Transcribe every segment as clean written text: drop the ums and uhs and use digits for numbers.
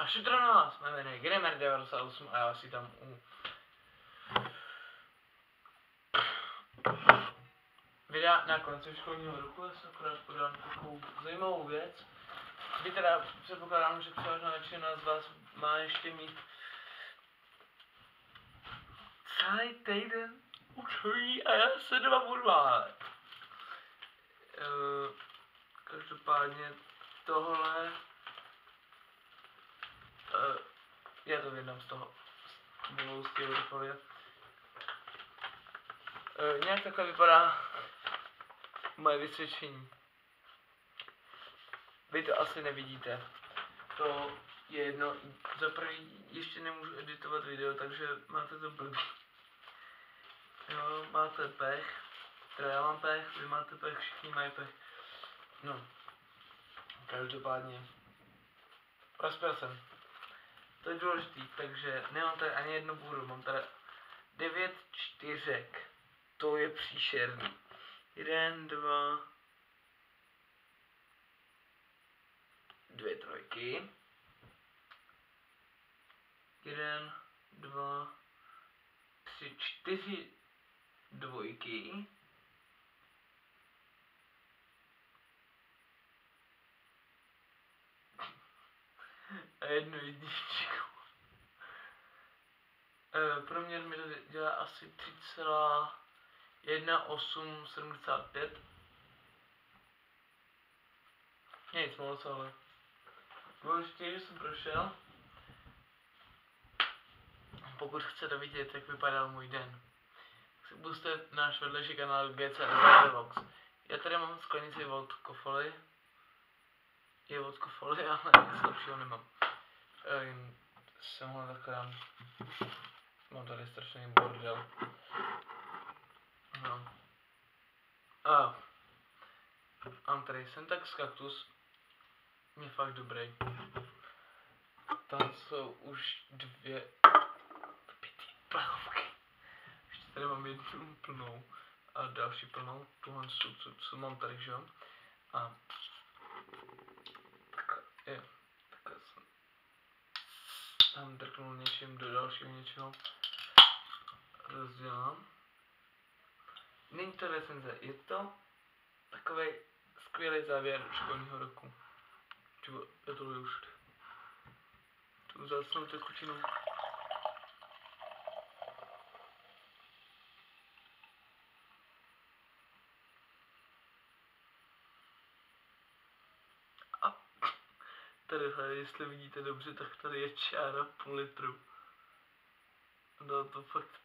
A šutro na vás, mé jméno je Gamer 98 a já si tam videa na konci školního roku. Já jsem akorát podal takovou zajímavou věc, kdy teda předpokládám, že převážná většina z vás má ještě mít celý týden učení a já se doma budu válet. Každopádně tohle já to vědám z toho budoucí vypovědět. Nějak takhle vypadá moje vysvědčení. Vy to asi nevidíte. To je jedno. Za první ještě nemůžu editovat video, takže máte to blbý. Jo, máte pech. Teda já mám pech, vy máte pech, všichni mají pech. No. Každopádně. Prospěl jsem. To je důležitý, takže nemám tady ani jednu bůru, mám tady 9 čtyřek. To je příšerný. 1, 2, 2 trojky. 1, 2, 3, 4 dvojky. A jednu jedničku. Průměr mi to dělá asi 3,1875. Nic moc, ale důležitě, že jsem prošel. Pokud chcete vidět, jak vypadal můj den, tak pusťte náš vedlejší kanál GCS Vlogs. Já tady mám sklenici od Kofoly. Je od Kofoly, ale nic lepšího nemám. Jsem ho takhle. Mám tady strašný bordel. No. A mám tady Syntax Cactus. Je fakt dobrý. Tam jsou už 2 plechovky. Ještě tady mám jednu plnou a další plnou. Tuhle co mám tady, že jo? A takhle jsem tam drknul něčím do dalšího něčeho. Rozdělám. Není to recenze, je to takový skvělý závěr školního roku. Čeho, já to už tu zácnou tekutinu. A tady, jestli vidíte dobře, tak tady je čára půl litru. No to fakt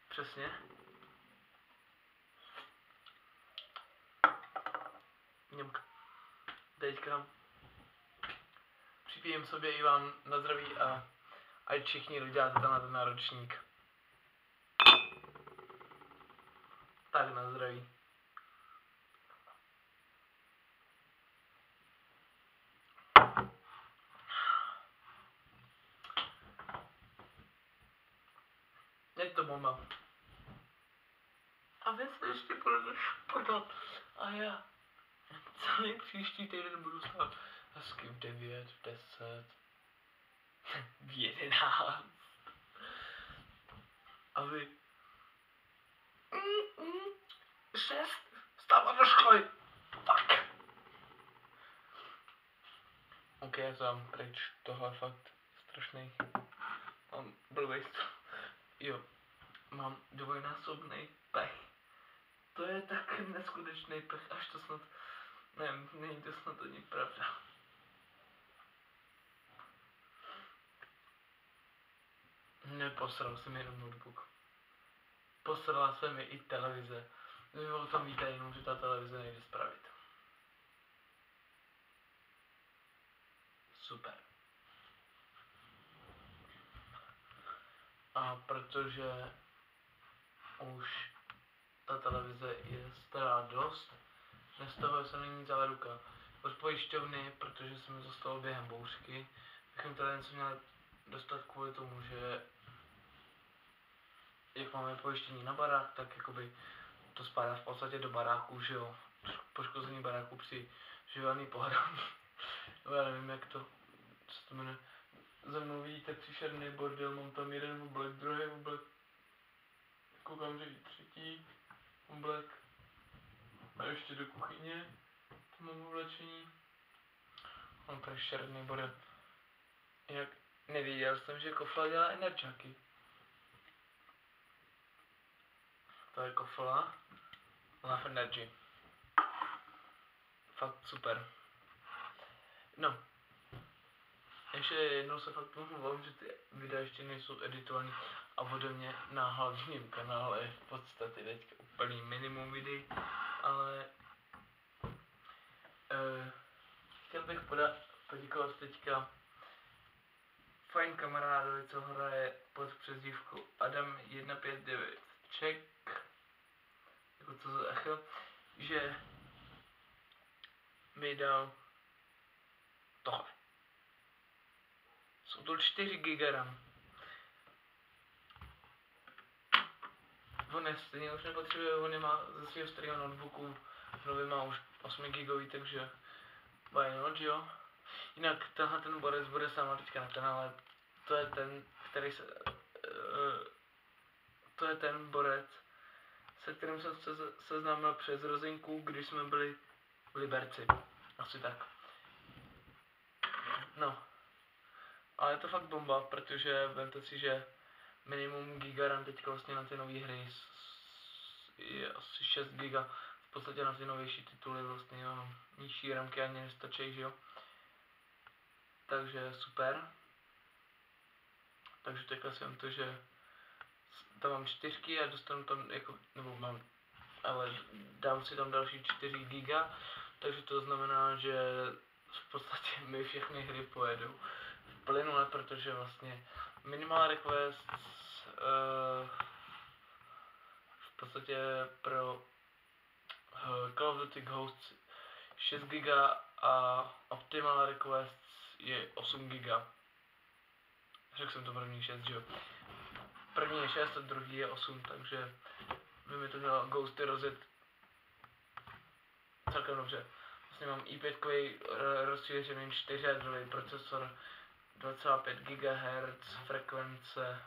přesně. Němka. Teďka připijím sobě i vám na zdraví a ať všichni uděláte tam na ten náročník. Tak na zdraví. Je to bomba. A vy se ještě budete špadat. A já celý příští týden budu stát hezky v 9, v 10, v 11. A vy 6 vstávat do školy. Tak. Ok, já to dám pryč. Tohle je fakt strašný. Mám blbej. Jo, mám dvojnásobný pech. To je tak neskutečný pech, až to snad, nevím, není to snad ani pravda. Neposral jsem jenom notebook. Posrala se mi i televize. Vy o tom víte, jenom že ta televize nejde spravit. Super. A protože už ta televize je stará dost, nestavuje se není celá ruka. Od pojišťovny, protože se mi zostalo během bouřky, bychom tady něco měli dostat kvůli tomu, že jak máme pojištění na barák, tak jakoby to spadá v podstatě do baráku, že jo. Poškození baráku při živelný pohradání. No já nevím jak to se jmenuje. Za mnou vidíte příšerný bordel, mám tam jeden oblek, druhý oblek. Koukám, že i třetí oblek. A ještě do kuchyně. Tam mám oblečení. Mám tady šerný bordel. Jak nevěděl jsem, že Kofla dělá enerčáky. To je Kofla. Love Energy. Fakt super. No. Ještě jednou se fakt omlouvám, že ty videa ještě nejsou editovaný a ode mě na hlavním kanále je v podstatě teďka úplný minimum videí, ale chtěl bych poděkovat teďka fajn kamarádovi, co hraje pod přezdívkou Adam159 Czech, jako co za echo, že mi dal tohle. Jsou to 4 GB RAM. On stejně už nepotřebuje, on má ze svého starého notebooku, nový má už 8 GB, takže why not, jo. Jinak tenhle ten borec bude sám teďka na kanále, to je ten, který se, to je ten borec, se kterým jsem se seznámil přes rozinku, když jsme byli v Liberci, asi tak. No, ale je to fakt bomba, protože vemte si, že minimum giga RAM teďka vlastně na ty nové hry je asi 6 giga, v podstatě na ty novější tituly vlastně ano, nižší ramky ani nestačí, že jo. Takže super. Takže teďka jsem to, že tam mám 4 a dostanu tam jako, nebo mám, ale dám si tam další 4 giga, takže to znamená, že v podstatě mi všechny hry pojedou plynule, protože vlastně Minimal Request v podstatě pro Call of Duty Ghosts 6 giga a Optimal Request je 8 giga. Řekl jsem to první 6, že jo. První je 6 a druhý je 8, takže by mi to mělo Ghosty rozjet celkem dobře. Vlastně mám i5 rozšířený 4 jádrový procesor, 2,5 GHz frekvence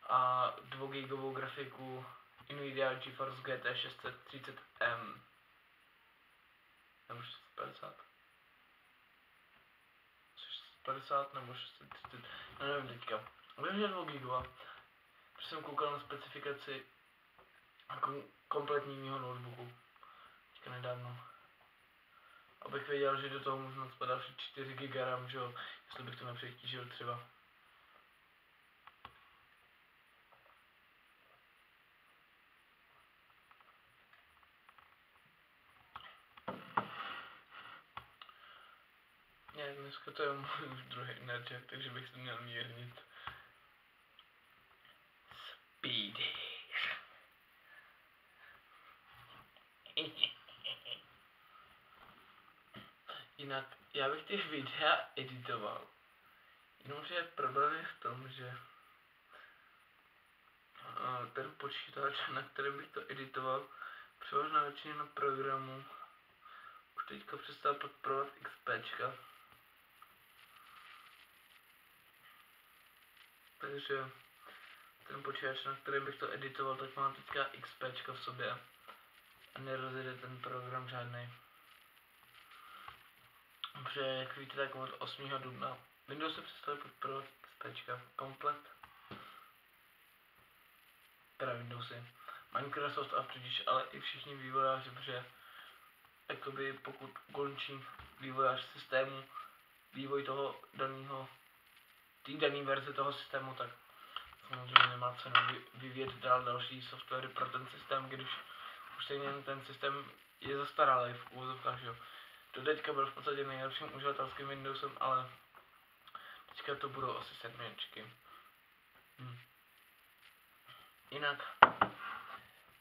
a 2 GB grafiku Nvidia GeForce GT 630M. Nebo 650? 650 nebo 630, no nevím teďka. Vím, že 2 GB. Protože jsem koukal na specifikaci kompletního notebooku. Teďka nedávno. Abych věděl, že do toho můžu nadspat další 4 GB RAM, že jo, jestli bych to nepřetížil třeba. Nějak dneska to je můj už druhý energy, takže bych to měl mírnit. Speedy. Jinak, já bych ty videa editoval. Jenomže problém je v tom, že ten počítač, na kterém bych to editoval, převážná většina programů už teďka přestal podporovat XPčka. Takže ten počítač, na kterém bych to editoval, tak má teďka XPčka v sobě a nerozjede ten program žádnej. Protože jak víte, tak od 8. dubna Windows se přestali podporovat XPčka komplet. Teda Windowsy. Microsoft a tudíž ale i všichni vývojáři, protože jakoby pokud končí vývojář systému, vývoj toho daného, té dané verze toho systému, tak samozřejmě nemá cenu vyvíjet dál další softwary pro ten systém, když už stejně ten systém je zastaralý v úvozovkách, jo. To teďka byl v podstatě nejlepším uživatelským Windowsem, ale teďka to budou asi 7. Jinak,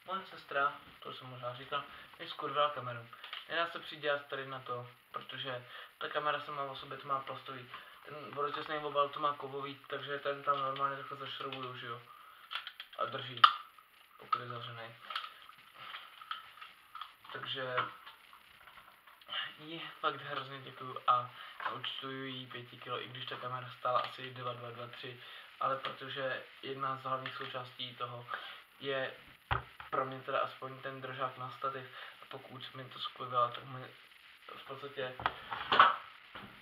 moje sestra, to jsem možná říkal, mi skurvila kameru. Nedá se přidělat tady na to, protože ta kamera sama o sobě to má plastový. Ten vodotěsný obal to má kovový, takže ten tam normálně takhle zašroubuju, že jo. A drží, pokud je zavřený. Takže jí fakt hrozně děkuju a účtuju jí 5 kg, i když ta kamera stála asi 2,3, ale protože jedna z hlavních součástí toho je pro mě teda aspoň ten držák na stativ, a pokud mi to sklivila, tak mi v podstatě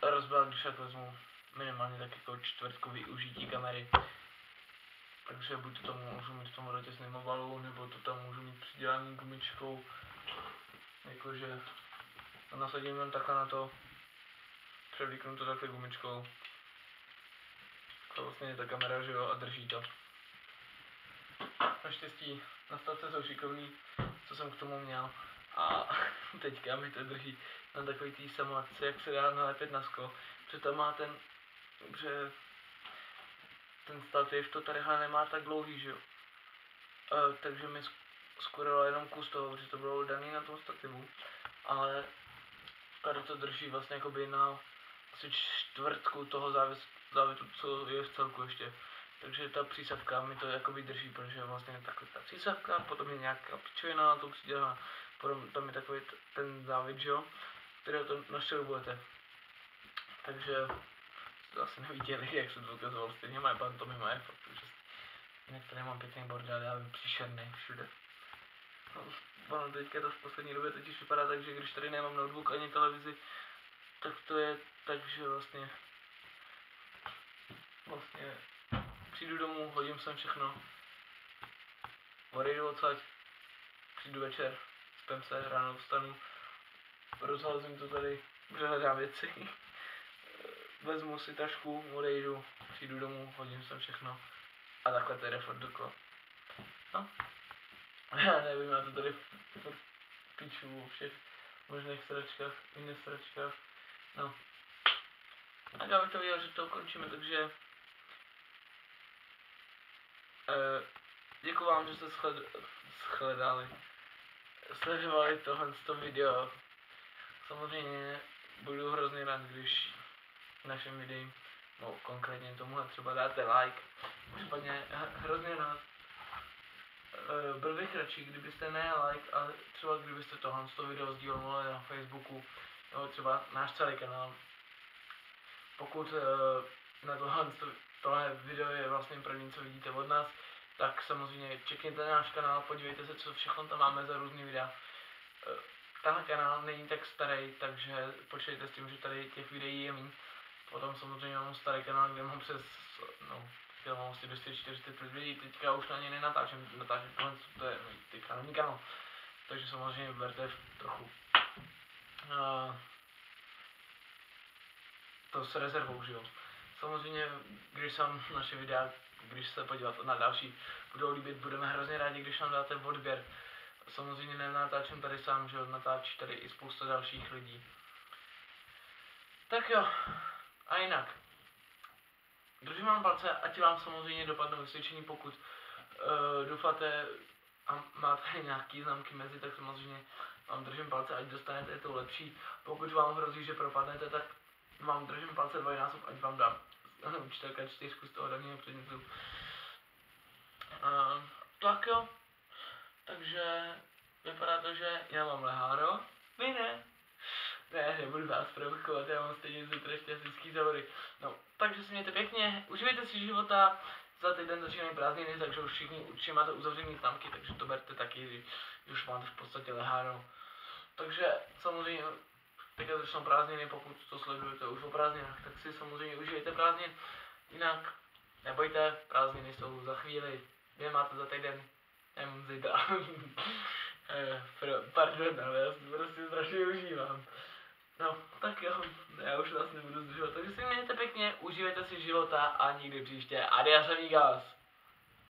rozbila, když tak vezmu minimálně tak jako čtvrtkový užití kamery. Takže buď to můžu mít v tom rotěsném obalu, nebo to tam můžu mít přidělaný gumičkou. Jakože nasadím jen takhle na to, převlíknu to takhle gumičkou. To vlastně je ta kamera, že jo, a drží to. Naštěstí nastavce jsou šikovný, co jsem k tomu měl. A teďka mi to drží na takový tý samoakci, jak se dá nalepit na sklo. Protože tam má ten stativ to tady nemá tak dlouhý, že jo. Takže mi skurilo jenom kus toho, protože to bylo daný na tom stativu. Ale tady to drží vlastně jakoby na asi čtvrtku toho závětu, co je v celku ještě. Takže ta přísavka mi to jakoby drží, protože vlastně takhle ta přísavka, potom je nějaká pičovina na to přidělaná, potom tam je takový ten závět, že jo, který to našroubujete. Takže to asi neviděli, jak se to ukazoval, stejně mají pantomy, mají fakt úžasný. Jinak tady mám pěkný bordel, já vím, příšerný všude. No, teďka to v poslední době totiž vypadá tak, že když tady nemám notebook ani televizi, tak to je tak, že vlastně přijdu domů, hodím sem všechno, odejdu odsaď, přijdu večer, spím se, ráno vstanu, rozházím to tady, přehledám věci, vezmu si tašku, odejdu, přijdu domů, hodím sem všechno a takhle to jde furt dokola. No, já nevím, já to tady píču o všech možných sračkách, jiných sračkách, no. A já bych to viděl, že to ukončíme, takže děkuji vám, že jste sledovali tohle video. Samozřejmě budu hrozně rád, když našim videím, no konkrétně tomuhle třeba dáte like. Případně hrozně rád. Byl bych radši, kdybyste ne like, ale třeba kdybyste tohle video sdíleli na Facebooku, nebo třeba náš celý kanál. Pokud na tohle video je vlastně první, co vidíte od nás, tak samozřejmě čekněte náš kanál, podívejte se, co všechno tam máme za různý videa. Tenhle kanál není tak starý, takže počítejte s tím, že tady těch videí je méně. Potom samozřejmě mám starý kanál, kde mám přes, chtěl mám asi 245 videí, teďka už na ně nenatáčím, tohle, to je teďka nový kanál. Takže samozřejmě berte trochu to s rezervou, že jo. Samozřejmě, když se vám naše videa, když se podívat na další, budou líbit, budeme hrozně rádi, když nám dáte odběr. Samozřejmě nenatáčím tady sám, že jo, natáčí tady i spousta dalších lidí. Tak jo, a jinak. Držím vám palce, ať vám samozřejmě dopadnou vysvědčení, pokud doufáte a máte nějaký známky mezi, tak samozřejmě vám držím palce, ať dostanete to lepší. Pokud vám hrozí, že propadnete, tak vám držím palce dvojnásob, ať vám dám učitelka 4 z toho daného předmětu. Tak jo, takže vypadá to, že já mám leháro, vy ne. Ne, nebudu vás provokovat, já mám stejně zítra šťastnický závody. No, takže si mějte pěkně, uživejte si života, za týden začínají prázdniny, takže už všichni určitě máte uzavřený známky, takže to berte taky, už máte v podstatě leháro. Takže samozřejmě teďka začnou prázdniny, pokud to sledujete už o prázdninách, tak si samozřejmě užijete prázdnin. Jinak nebojte, prázdniny jsou za chvíli, vy máte za týden, nemám zítra. Pardon, ale já si prostě strašně užívám. No, tak jo, já už vás nebudu zdržovat, takže si mějte pěkně, užívejte si života a nikdy příště. Adios amigos!